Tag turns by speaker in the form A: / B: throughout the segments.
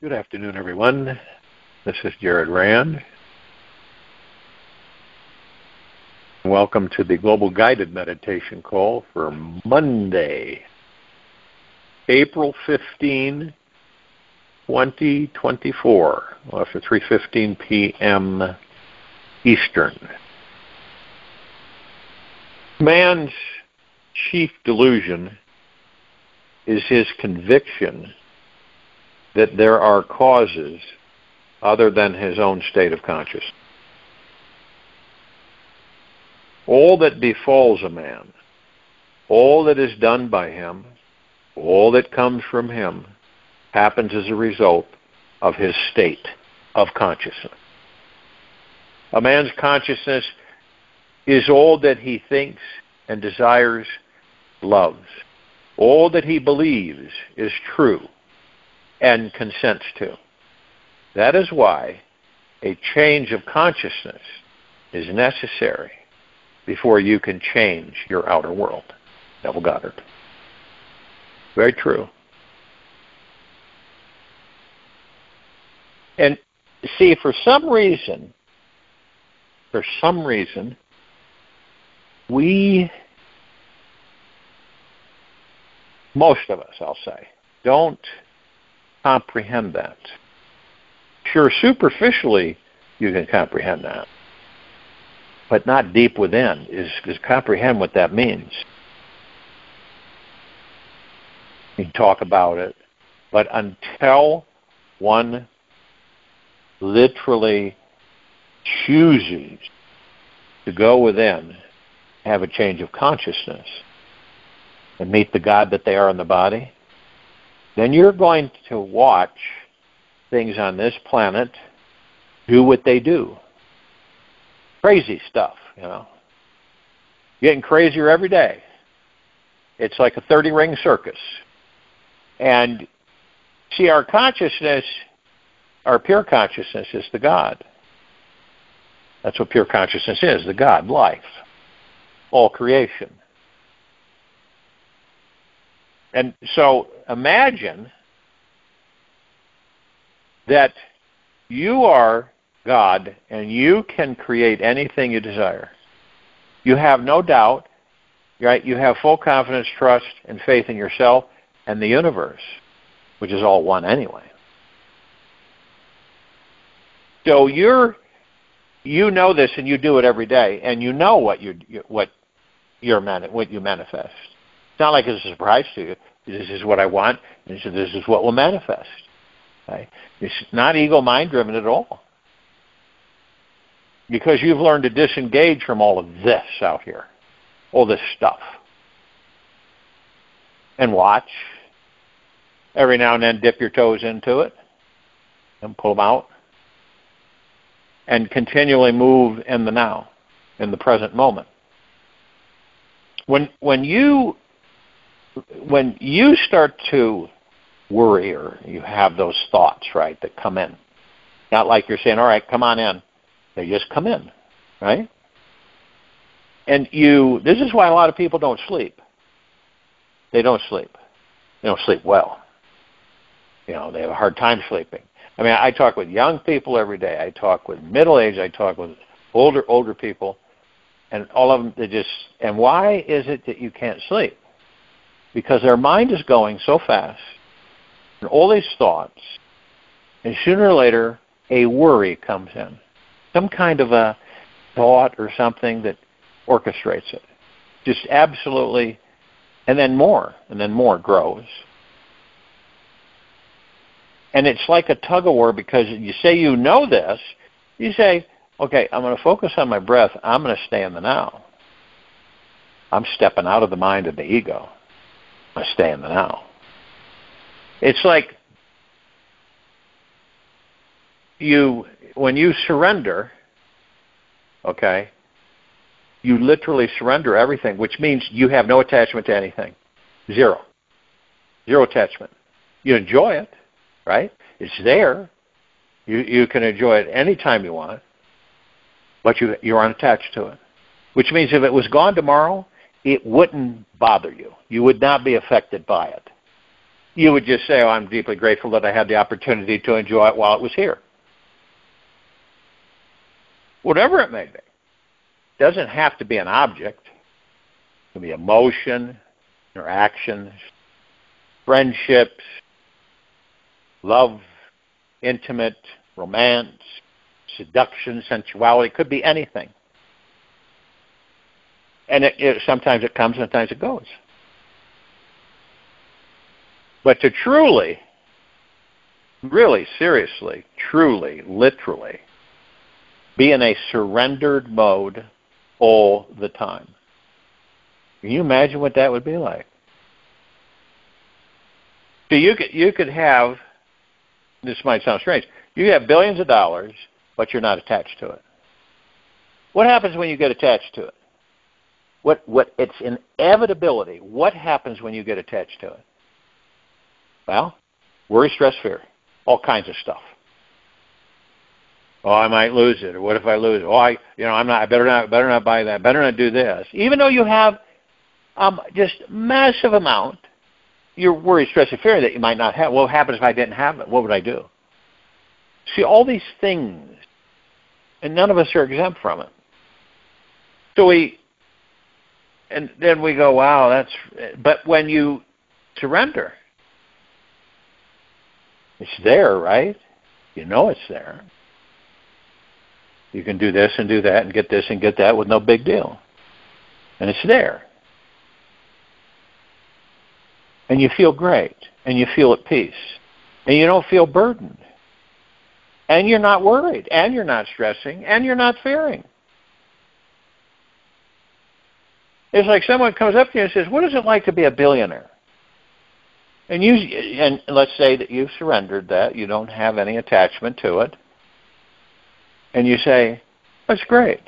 A: Good afternoon, everyone. This is RAND. Welcome to the Global Guided Meditation Call for Monday, April 15, 2024, after 3:15 p.m. Eastern. Man's chief delusion is his conviction that there are causes other than his own state of consciousness. All that befalls a man, all that is done by him, all that comes from him, happens as a result of his state of consciousness. A man's consciousness is all that he thinks and desires, loves. All that he believes is true and consents to. That is why a change of consciousness is necessary before you can change your outer world. Neville Goddard. Very true. And see, for some reason, most of us, I'll say, don't comprehend that. Sure, superficially you can comprehend that, but not deep within is comprehend what that means. You can talk about it, but until one literally chooses to go within, have a change of consciousness, and meet the God that they are in the body, then you're going to watch things on this planet do what they do. Crazy stuff, you know. Getting crazier every day. It's like a 30-ring circus. And see, our consciousness, our pure consciousness is the God. That's what pure consciousness is, the God, life, all creation. And so imagine that you are God and you can create anything you desire. You have no doubt, right? You have full confidence, trust, and faith in yourself and the universe, which is all one anyway. So you know this and you do it every day, and you know what you manifest. It's not like it's a surprise to you. This is what I want, and so this is what will manifest. Okay? It's not ego mind driven at all. Because you've learned to disengage from all of this out here, all this stuff. And watch. Every now and then dip your toes into it and pull them out. And continually move in the now, in the present moment. When you start to worry or you have those thoughts, right, that come in, not like you're saying, all right, come on in. They just come in, right? And this is why a lot of people don't sleep. They don't sleep. They don't sleep well. You know, they have a hard time sleeping. I mean, I talk with young people every day. I talk with middle-aged. I talk with older people. And all of them, and why is it that you can't sleep? Because their mind is going so fast, and all these thoughts, and sooner or later, a worry comes in. Some kind of a thought or something that orchestrates it. Just absolutely, and then more grows. And it's like a tug-of-war because you say you know this, you say, okay, I'm going to focus on my breath. I'm going to stay in the now. I'm stepping out of the mind and the ego. I'm going to stay in the now. It's like when you surrender, okay, you literally surrender everything, which means you have no attachment to anything. Zero attachment. You enjoy it, right? It's there. You can enjoy it anytime you want, but you aren't attached to it. Which means if it was gone tomorrow, it wouldn't bother you. You would not be affected by it. You would just say, oh, I'm deeply grateful that I had the opportunity to enjoy it while it was here. Whatever it may be. It doesn't have to be an object. It can be emotion, interactions, friendships, love, intimate, romance, seduction, sensuality. It could be anything. And sometimes it comes, sometimes it goes. But to truly, really, seriously, truly, literally, be in a surrendered mode all the time. Can you imagine what that would be like? So you could have, this might sound strange, you have billions of dollars, but you're not attached to it. What happens when you get attached to it? It's inevitability. What happens when you get attached to it? Well, worry, stress, fear, all kinds of stuff. Oh, I might lose it, or what if I lose it? Oh, I better not buy that. Better not do this. Even though you have just massive amount, you're worried, stress, and fear that you might not have. What happens if I didn't have it? What would I do? See, all these things, and none of us are exempt from it. So and then we go, wow, but when you surrender, it's there, right? You know it's there. You can do this and do that and get this and get that with no big deal. And it's there. And you feel great. And you feel at peace. And you don't feel burdened. And you're not worried. And you're not stressing. And you're not fearing. It's like someone comes up to you and says, what is it like to be a billionaire? And let's say that you've surrendered that. You don't have any attachment to it. And you say, that's great.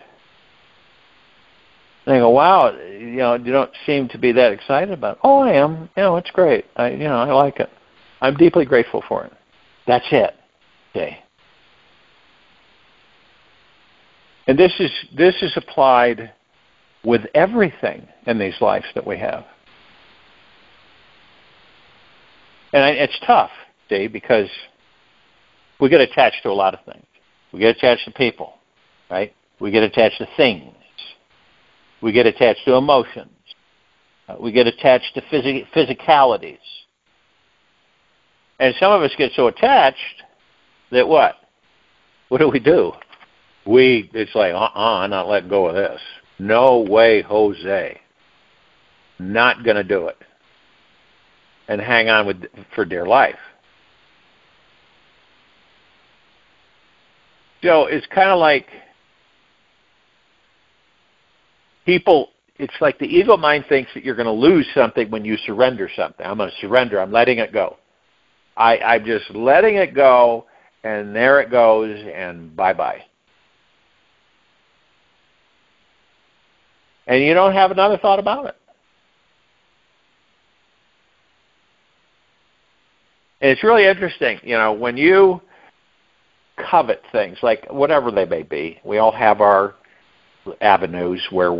A: And they go, wow, you don't seem to be that excited about it. Oh, I am. It's great. I like it. I'm deeply grateful for it. That's it. Okay. And this is applied with everything in these lives that we have. And it's tough, see, because we get attached to a lot of things. We get attached to people, right? We get attached to things. We get attached to emotions. We get attached to physicalities. And some of us get so attached that what? What do? It's like, I'm not letting go of this. No way, Jose. Not going to do it. And hang on for dear life. So it's kind of like people, it's like the ego mind thinks that you're going to lose something when you surrender something. I'm going to surrender. I'm letting it go. I'm just letting it go, and there it goes, and bye-bye. And you don't have another thought about it. And it's really interesting, when you covet things, like whatever they may be, we all have our avenues where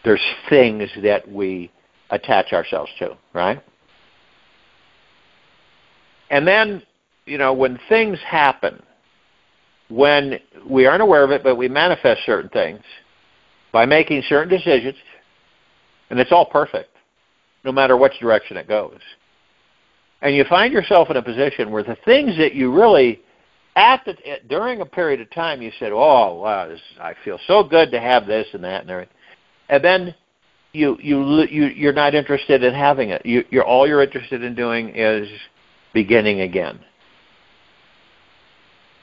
A: there's things that we attach ourselves to, right? And then, when things happen, when we aren't aware of it, but we manifest certain things by making certain decisions, and it's all perfect, no matter which direction it goes. And you find yourself in a position where the things that you really, during a period of time, you said, oh, wow, I feel so good to have this and that and everything. And then you're not interested in having it. All you're interested in doing is beginning again.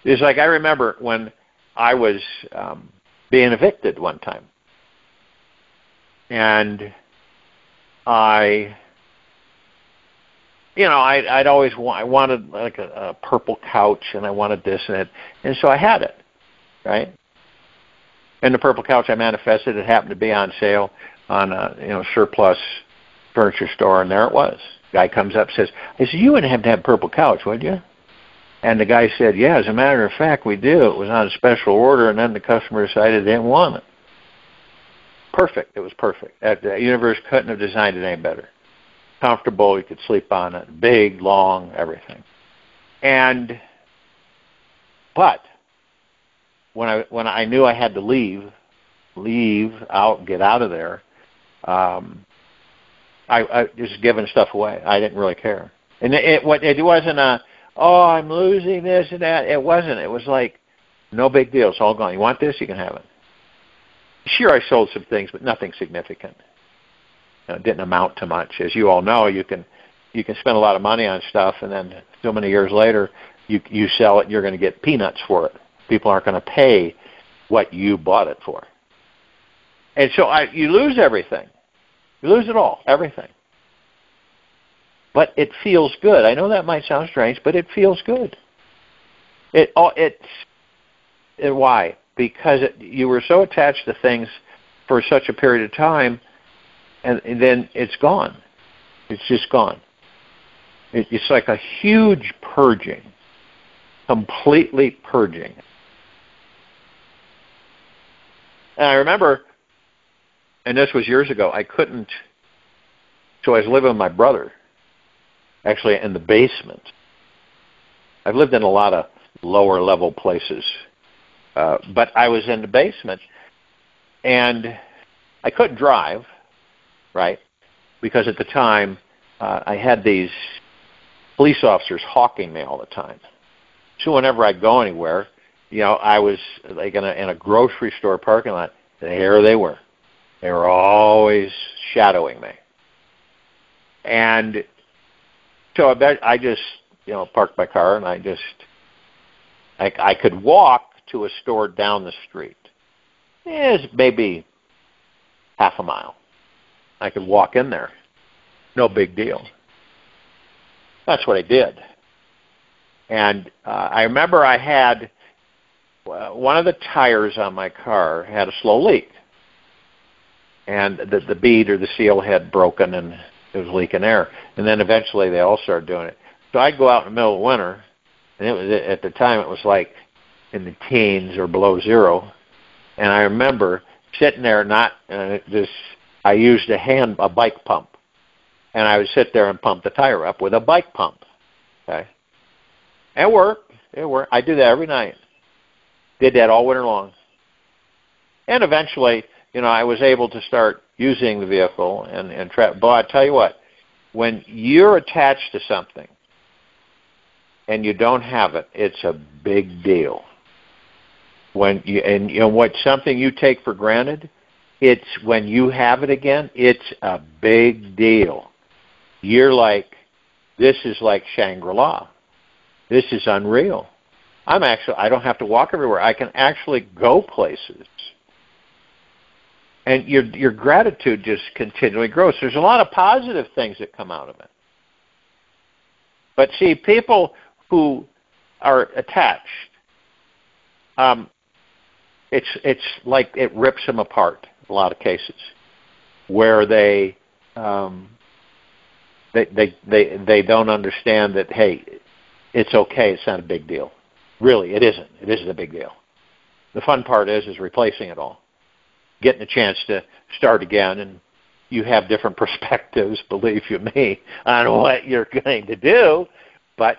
A: It's like I remember when I was being evicted one time. And I'd always I wanted like a purple couch, and I wanted this and that, and so I had it, right? And the purple couch I manifested, it happened to be on sale on a surplus furniture store, and there it was. Guy comes up and says, I said, you wouldn't have to have a purple couch, would you? And the guy said, yeah, as a matter of fact, we do. It was on a special order, and then the customer decided they didn't want it. Perfect. It was perfect. The universe couldn't have designed it any better. comfortable. You could sleep on it. Big, long, everything. But when I knew I had to leave out, get out of there, I just giving stuff away. I didn't really care. And it wasn't I'm losing this and that. It wasn't. It was like, no big deal. It's all gone. You want this? You can have it. Sure, I sold some things, but nothing significant. It didn't amount to much. As you all know, you can spend a lot of money on stuff, and then so many years later, you sell it, and you're going to get peanuts for it. People aren't going to pay what you bought it for. And so you lose everything. You lose it all, everything. But it feels good. I know that might sound strange, but it feels good. Why? Because you were so attached to things for such a period of time, and then it's gone. It's just gone. It's like a huge purging, completely purging. And I remember, and this was years ago, so I was living with my brother, actually in the basement. I've lived in a lot of lower level places, but I was in the basement, and I couldn't drive, right? Because at the time, I had these police officers hawking me all the time. So whenever I'd go anywhere, I was like in a grocery store parking lot, there they were. They were always shadowing me. And so I just, parked my car, and I could walk to a store down the street. It's maybe half a mile. I could walk in there. No big deal. That's what I did. And I remember I had one of the tires on my car had a slow leak. And the bead or the seal had broken, and it was leaking air. And then eventually they all started doing it. So I'd go out in the middle of winter, and at the time it was like in the teens or below zero. And I remember sitting there, I used a bike pump. And I would sit there and pump the tire up with a bike pump. Okay? It worked. I do that every night. Did that all winter long. And eventually, I was able to start using the vehicle and but I tell you what, when you're attached to something and you don't have it, it's a big deal. When something you take for granted, it's when you have it again, it's a big deal. You're like, this is like Shangri-La. This is unreal. I don't have to walk everywhere. I can actually go places. And your gratitude just continually grows. There's a lot of positive things that come out of it. But see, people who are attached, it's like it rips them apart in a lot of cases, where they don't understand that, hey, it's okay, it's not a big deal. Really, it isn't. It isn't a big deal. The fun part is replacing it all, getting a chance to start again, and you have different perspectives, believe you me, on what you're going to do, but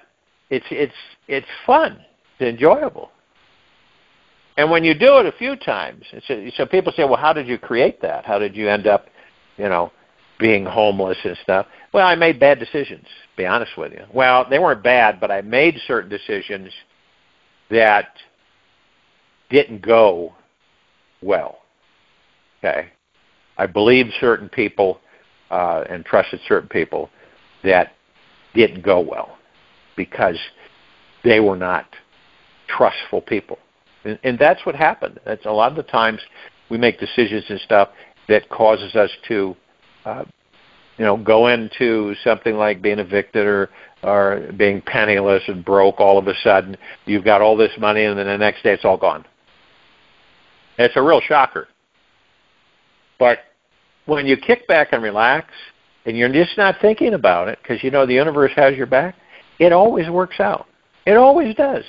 A: it's fun. It's enjoyable. And when you do it a few times, so people say, well, how did you create that? How did you end up, being homeless and stuff? Well, I made bad decisions, to be honest with you. Well, they weren't bad, but I made certain decisions that didn't go well. Okay? I believed certain people and trusted certain people that didn't go well because they were not trustful people. And that's what happened. That's a lot of the times we make decisions and stuff that causes us to, go into something like being evicted or being penniless and broke. All of a sudden, you've got all this money, and then the next day it's all gone. It's a real shocker. But when you kick back and relax, and you're just not thinking about it because the universe has your back, it always works out. It always does.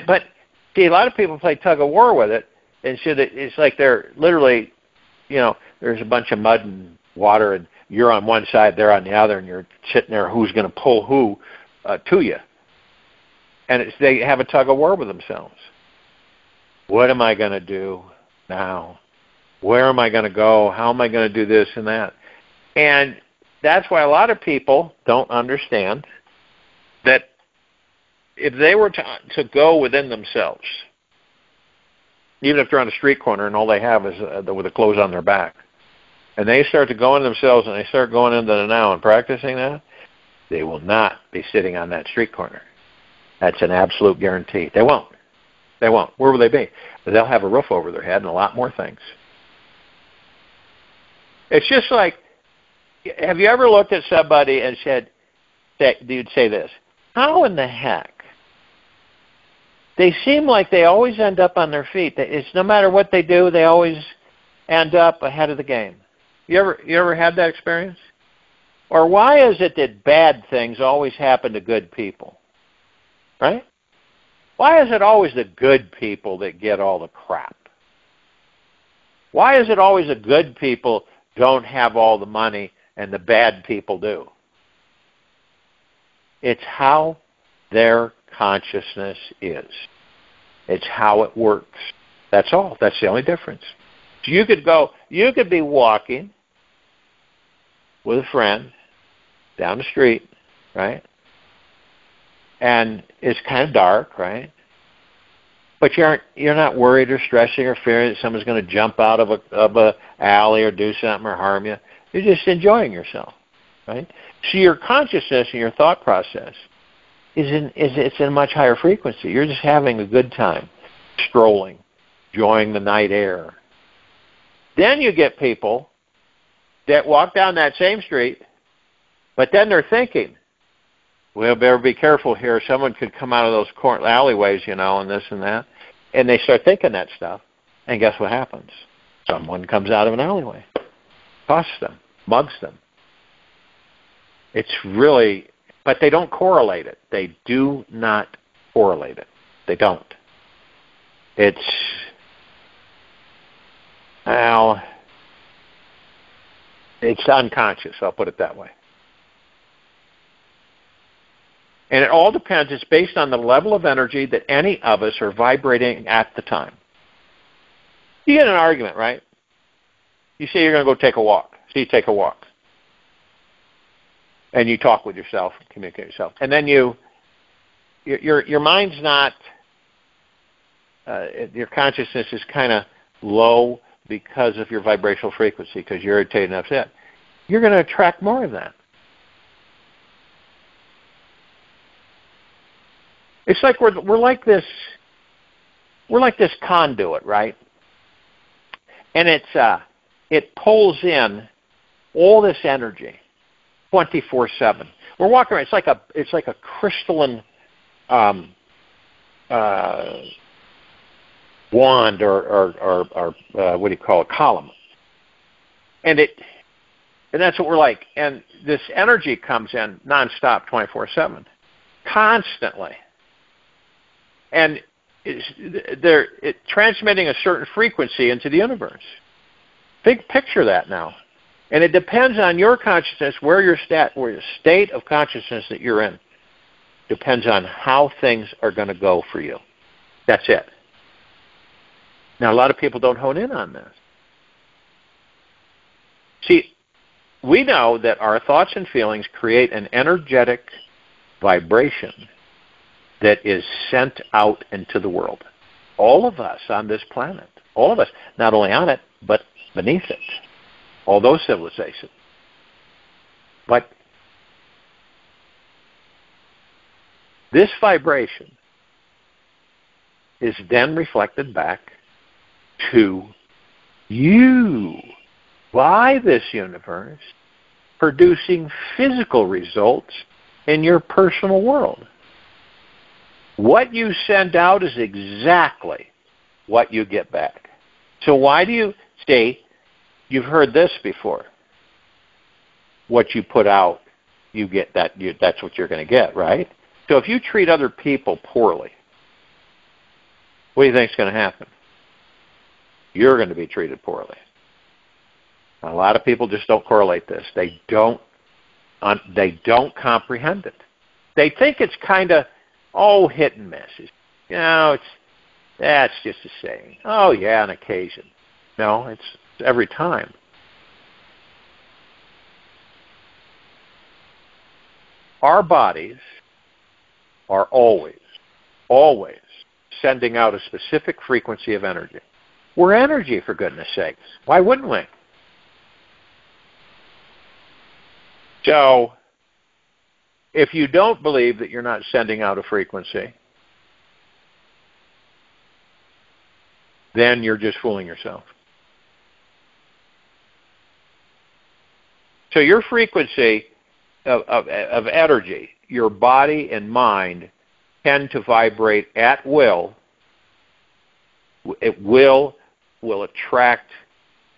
A: But see, a lot of people play tug of war with it, and so it's like they're literally, there's a bunch of mud and water, and you're on one side, they're on the other, and you're sitting there, who's going to pull who to you? And they have a tug of war with themselves. What am I going to do now? Where am I going to go? How am I going to do this and that? And that's why a lot of people don't understand that if they were to go within themselves, even if they're on a street corner and all they have is with the clothes on their back, and they start to go into themselves and they start going into the now and practicing that, they will not be sitting on that street corner. That's an absolute guarantee. They won't. They won't. Where will they be? They'll have a roof over their head and a lot more things. It's just like, have you ever looked at somebody and said, you'd say this, how in the heck? They seem like they always end up on their feet. It's no matter what they do, they always end up ahead of the game. You ever had that experience? Or why is it that bad things always happen to good people? Right? Why is it always the good people that get all the crap? Why is it always the good people don't have all the money and the bad people do? It's how their consciousness is. It's how it works. That's all. That's the only difference. So you could be walking with a friend down the street, right? And it's kind of dark, right? But you're not worried or stressing or fearing that someone's going to jump out of a alley or do something or harm you. You're just enjoying yourself, right? So your consciousness and your thought process it's in a much higher frequency. You're just having a good time, strolling, enjoying the night air. Then you get people that walk down that same street, but then they're thinking, well, better be careful here. Someone could come out of those alleyways, and this and that. And they start thinking that stuff. And guess what happens? Someone comes out of an alleyway, busts them, mugs them. It's really, but they don't correlate it. They do not correlate it. They don't. It's, well, it's unconscious, I'll put it that way. And it all depends. It's based on the level of energy that any of us are vibrating at the time. You get in an argument, right? You say you're going to go take a walk. So you take a walk. And you talk with yourself, communicate with yourself. And then your mind's not, your consciousness is kind of low because of your vibrational frequency, because you're irritated and upset. You're going to attract more of that. It's like we're like this conduit, right? And it pulls in all this energy 24/7. We're walking around. It's like a crystalline wand or what do you call it? Column. And that's what we're like. And this energy comes in nonstop, 24/7, constantly. And it's transmitting a certain frequency into the universe. Picture that now. And it depends on your consciousness, where your state of consciousness that you're in. Depends on how things are going to go for you. That's it. Now, a lot of people don't hone in on this. See, we know that our thoughts and feelings create an energetic vibration that is sent out into the world. All of us on this planet, all of us, not only on it, but beneath it, all those civilizations. But this vibration is then reflected back to you by this universe, producing physical results in your personal world. What you send out is exactly what you get back. So why do you say, you've heard this before, what you put out, you get that. That's what you're going to get, right? So if you treat other people poorly, what do you think is going to happen? You're going to be treated poorly, A lot of people just don't correlate this. They don't comprehend it. They think it's kind of, hit and miss. That's just a saying. Oh, yeah, an occasion. No, it's every time. Our bodies are always sending out a specific frequency of energy. We're energy, for goodness sakes. Why wouldn't we? So, if you don't believe that you're not sending out a frequency, then you're just fooling yourself. So your frequency of energy, your body and mind tend to vibrate at will. It will attract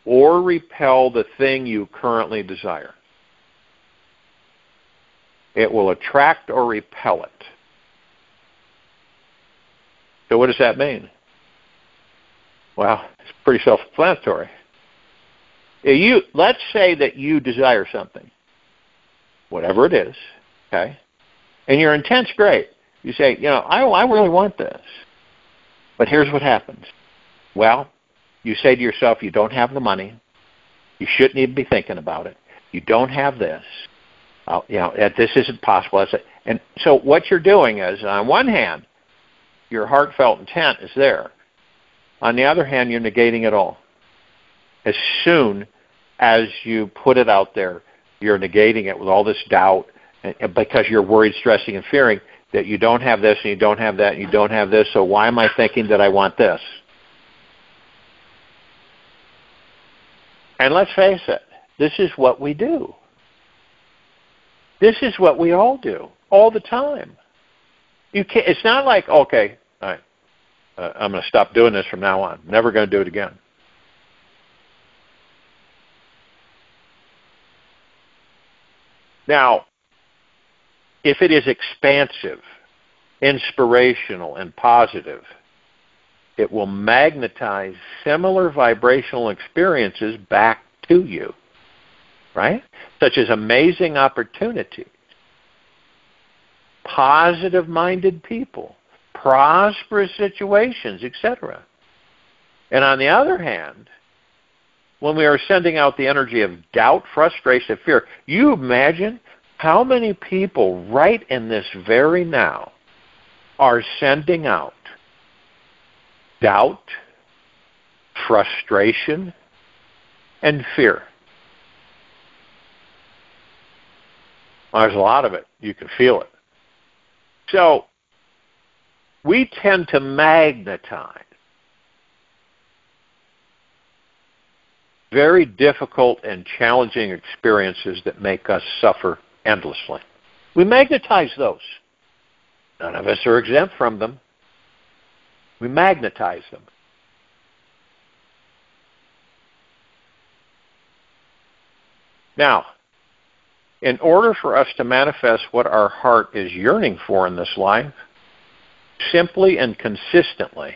A: or repel the thing you currently desire. It will attract or repel it. So what does that mean? Well, it's pretty self-explanatory. Let's say that you desire something, whatever it is, okay? And your intent's great. You say, I really want this. But here's what happens. Well, you say to yourself, you don't have the money. You shouldn't even be thinking about it. You don't have this. This isn't possible. And so what you're doing is, on one hand, your heartfelt intent is there. On the other hand, you're negating it all. As soon as you put it out there, you're negating it with all this doubt because you're worried, stressing, and fearing that you don't have this and you don't have that and you don't have this, so why am I thinking that I want this? And let's face it, this is what we do. This is what we all do, all the time. It's not like, okay, all right, I'm going to stop doing this from now on. Never going to do it again. Now, if it is expansive, inspirational, and positive, it will magnetize similar vibrational experiences back to you, right? Such as amazing opportunities, positive-minded people, prosperous situations, etc. And on the other hand, when we are sending out the energy of doubt, frustration, fear, you imagine how many people right in this very now are sending out doubt, frustration, and fear. Well, there's a lot of it. You can feel it. So, we tend to magnetize very difficult and challenging experiences that make us suffer endlessly. We magnetize those. None of us are exempt from them. We magnetize them. Now, in order for us to manifest what our heart is yearning for in this life, simply and consistently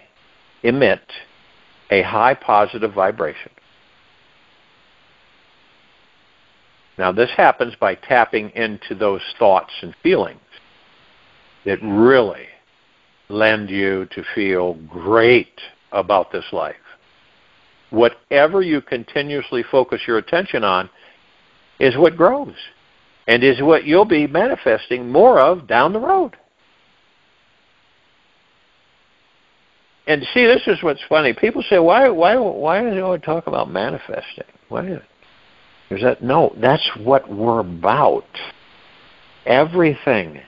A: emit a high positive vibration. Now, this happens by tapping into those thoughts and feelings that really lend you to feel great about this life. Whatever you continuously focus your attention on is what grows and is what you'll be manifesting more of down the road. And see, this is what's funny. People say, why do they always talk about manifesting? No, that's what we're about. Everything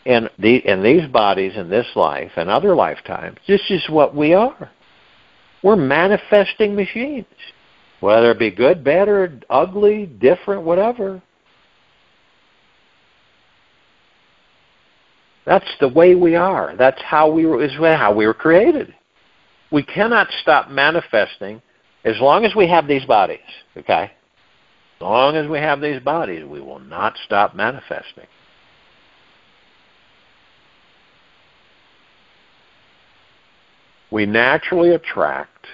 A: in these bodies, in this life, and other lifetimes, this is what we are. We're manifesting machines. Whether it be good, bad, or ugly, different, whatever. That's the way we are. That's how we were created. We cannot stop manifesting as long as we have these bodies, okay? As long as we have these bodies, we will not stop manifesting. We naturally attract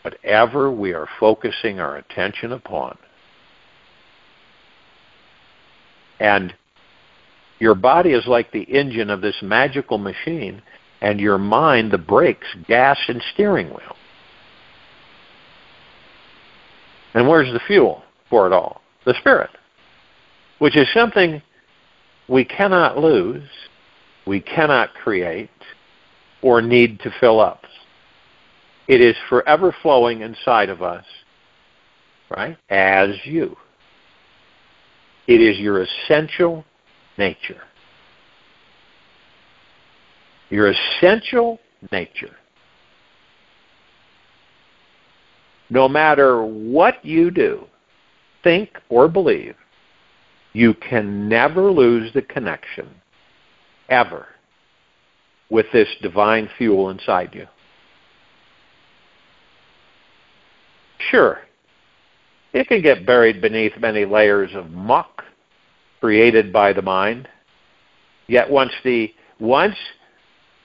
A: whatever we are focusing our attention upon. And your body is like the engine of this magical machine, and your mind the brakes, gas, and steering wheel. And where's the fuel for it all? The Spirit, which is something we cannot lose, we cannot create, or need to fill up. It is forever flowing inside of us, right, as you. It is your essential nature. Your essential nature. No matter what you do, think, or believe, you can never lose the connection, ever, with this divine fuel inside you. Sure, it can get buried beneath many layers of muck created by the mind. Yet once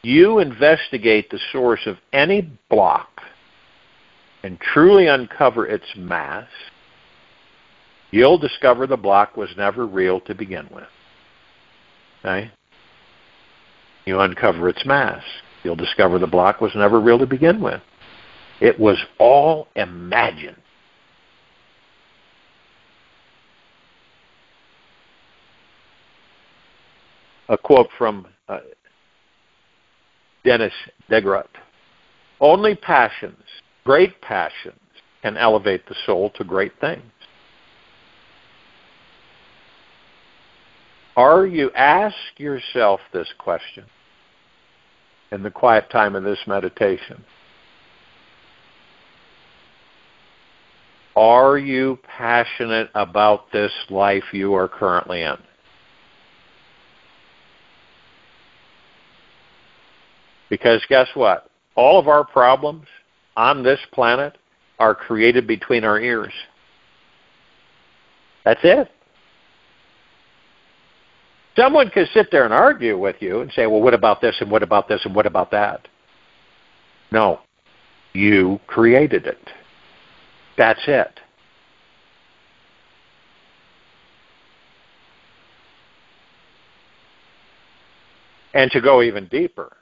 A: you investigate the source of any block and truly uncover its mass, you'll discover the block was never real to begin with. Okay? You uncover its mass, you'll discover the block was never real to begin with. It was all imagined. A quote from Dennis Degrut. Only passions, great passions, can elevate the soul to great things. Ask yourself this question in the quiet time of this meditation. Are you passionate about this life you are currently in? Because guess what? All of our problems on this planet are created between our ears. That's it. Someone could sit there and argue with you and say, well, what about this and what about this and what about that? No. You created it. That's it. And to go even deeper,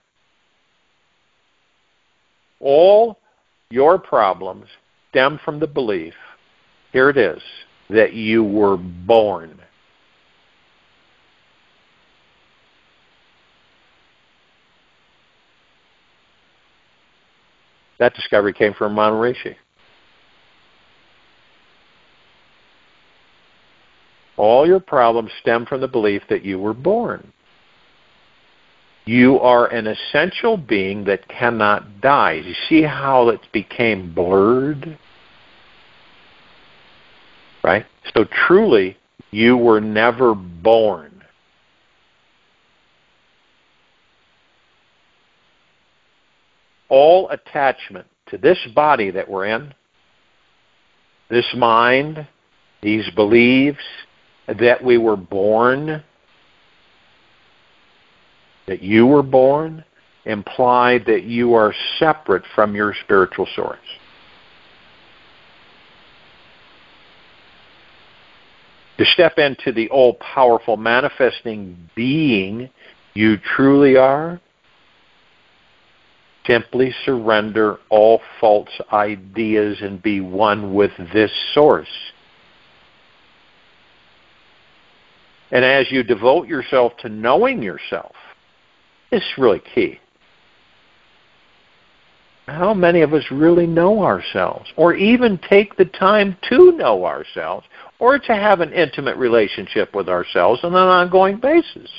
A: all your problems stem from the belief, here it is, that you were born. That discovery came from Maharishi. All your problems stem from the belief that you were born. You are an essential being that cannot die. You see how it became blurred? Right? So truly, you were never born. All attachment to this body that we're in, this mind, these beliefs, that we were born, that you were born, imply that you are separate from your spiritual source. To step into the all-powerful manifesting being you truly are, simply surrender all false ideas and be one with this source. And as you devote yourself to knowing yourself, it's really key. How many of us really know ourselves, or even take the time to know ourselves, or to have an intimate relationship with ourselves on an ongoing basis?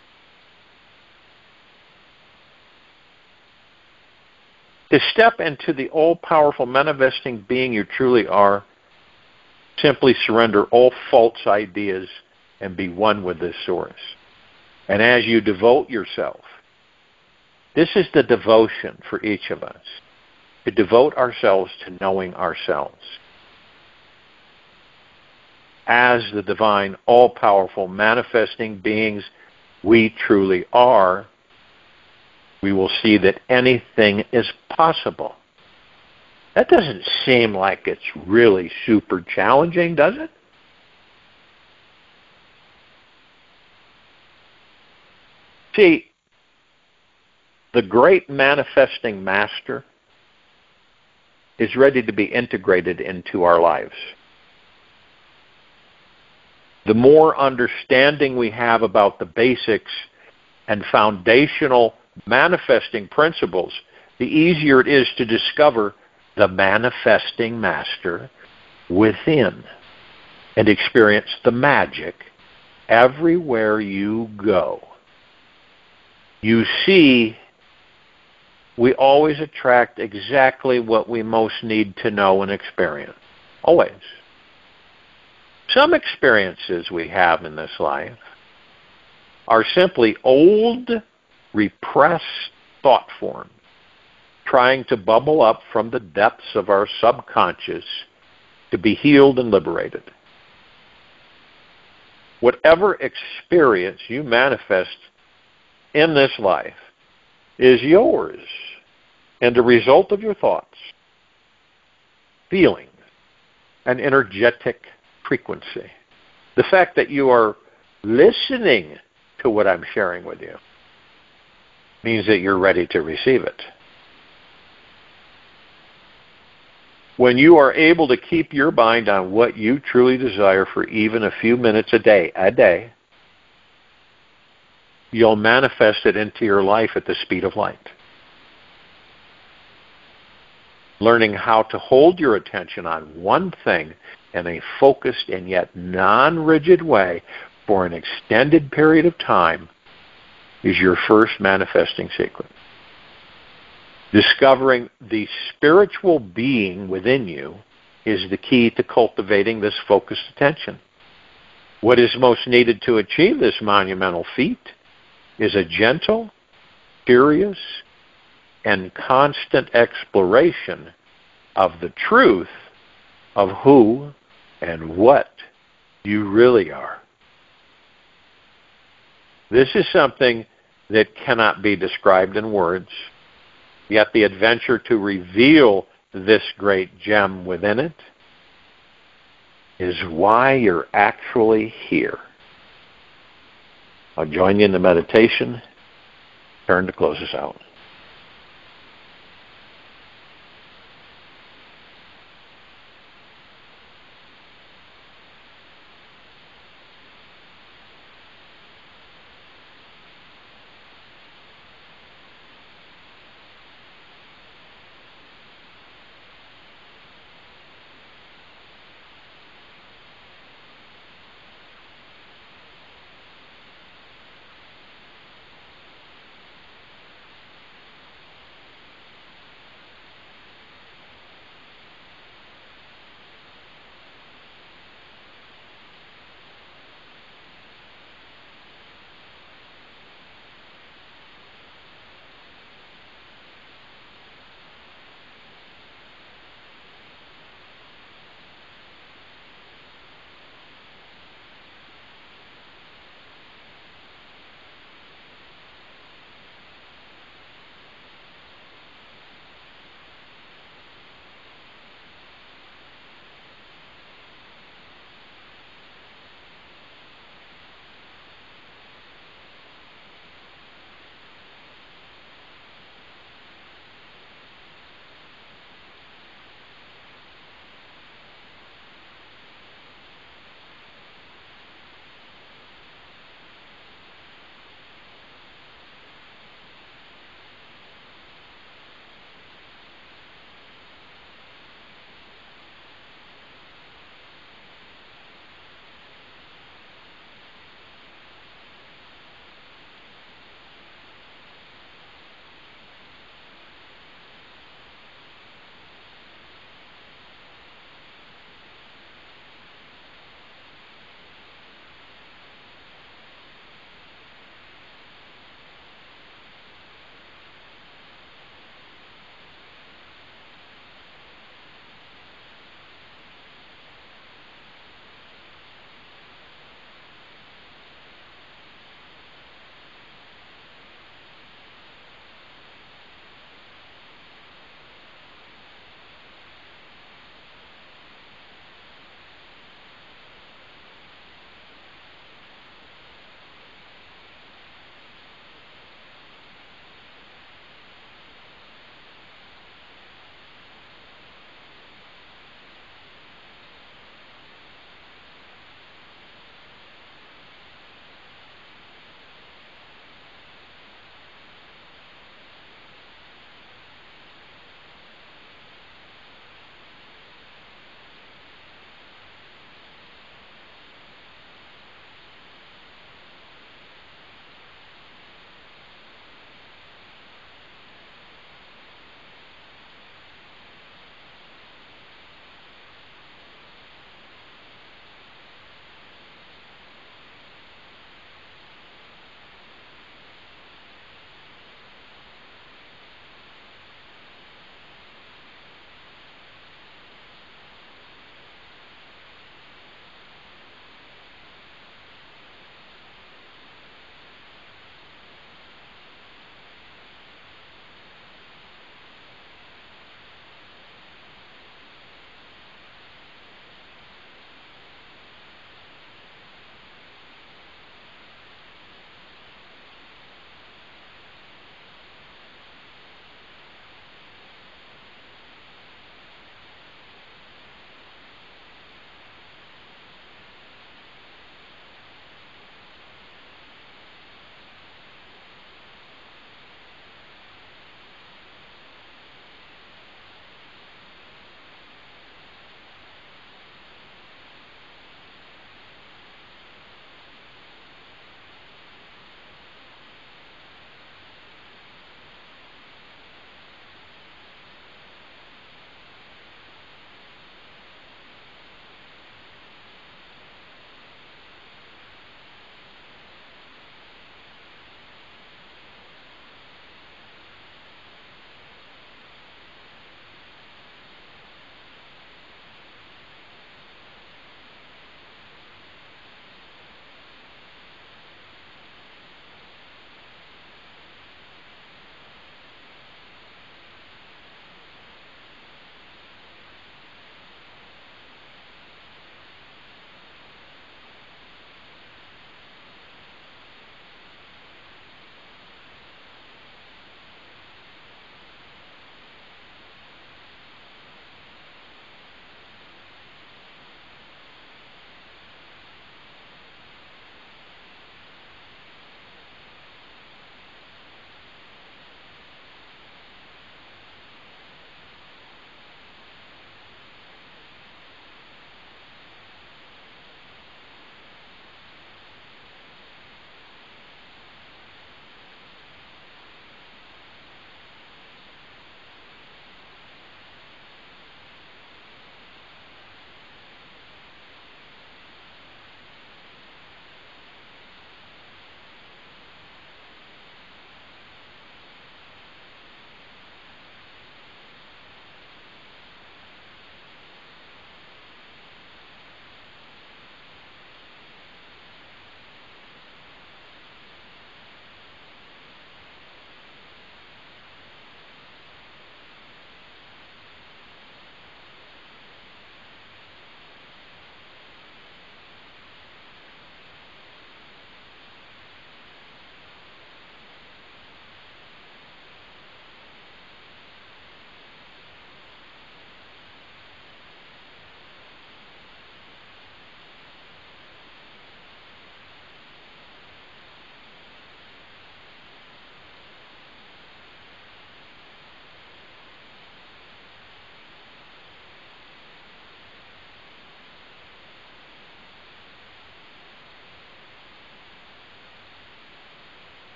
A: To step into the all-powerful manifesting being you truly are, simply surrender all false ideas and be one with this source. And as you devote yourself, this is the devotion for each of us, to devote ourselves to knowing ourselves. As the divine, all-powerful, manifesting beings we truly are, we will see that anything is possible. That doesn't seem like it's really super challenging, does it? See, the great manifesting master is ready to be integrated into our lives. The more understanding we have about the basics and foundational manifesting principles, the easier it is to discover the manifesting master within and experience the magic everywhere you go. You see, we always attract exactly what we most need to know and experience. Always. Some experiences we have in this life are simply old, repressed thought forms trying to bubble up from the depths of our subconscious to be healed and liberated. Whatever experience you manifest in this life is yours and the result of your thoughts, feelings, and energetic frequency. The fact that you are listening to what I'm sharing with you means that you're ready to receive it. When you are able to keep your mind on what you truly desire for even a few minutes a day, you'll manifest it into your life at the speed of light. Learning how to hold your attention on one thing in a focused and yet non-rigid way for an extended period of time is your first manifesting secret. Discovering the spiritual being within you is the key to cultivating this focused attention. What is most needed to achieve this monumental feat is a gentle, curious, and constant exploration of the truth of who and what you really are. This is something that cannot be described in words, yet the adventure to reveal this great gem within it is why you're actually here. I'll join you in the meditation. Turn to close us out.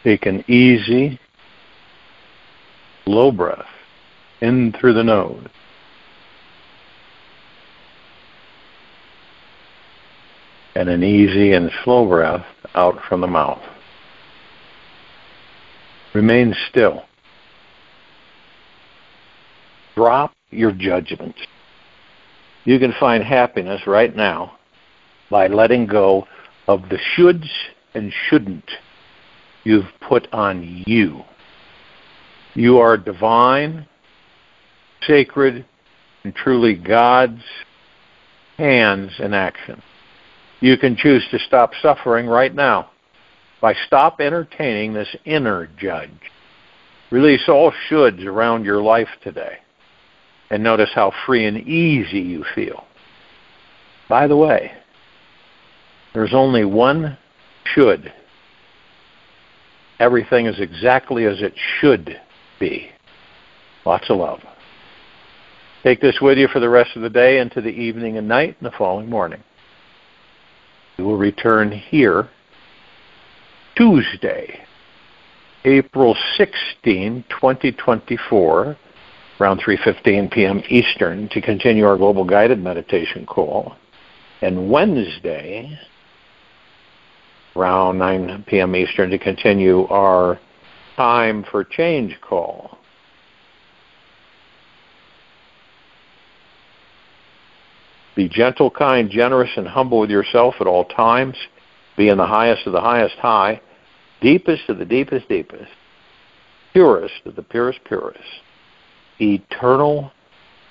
B: Take an easy, slow breath in through the nose. And an easy and slow breath out from the mouth. Remain still. Drop your judgments. You can find happiness right now by letting go of the shoulds and shouldn't you've put on you. You are divine, sacred, and truly God's hands in action. You can choose to stop suffering right now by stop entertaining this inner judge. Release all shoulds around your life today. And notice how free and easy you feel. By the way, there's only one should. Everything is exactly as it should be. Lots of love. Take this with you for the rest of the day, into the evening and night, and the following morning. We will return here Tuesday, April 16, 2024, around 3:15 p.m. Eastern, to continue our global guided meditation call. And Wednesday, around 9 p.m. Eastern, to continue our Time for Change call. Be gentle, kind, generous, and humble with yourself at all times. Be in the highest of the highest high, deepest of the deepest deepest, purest of the purest purest. Eternal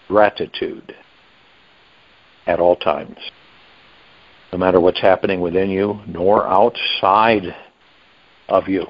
B: gratitude at all times, no matter what's happening within you nor outside of you.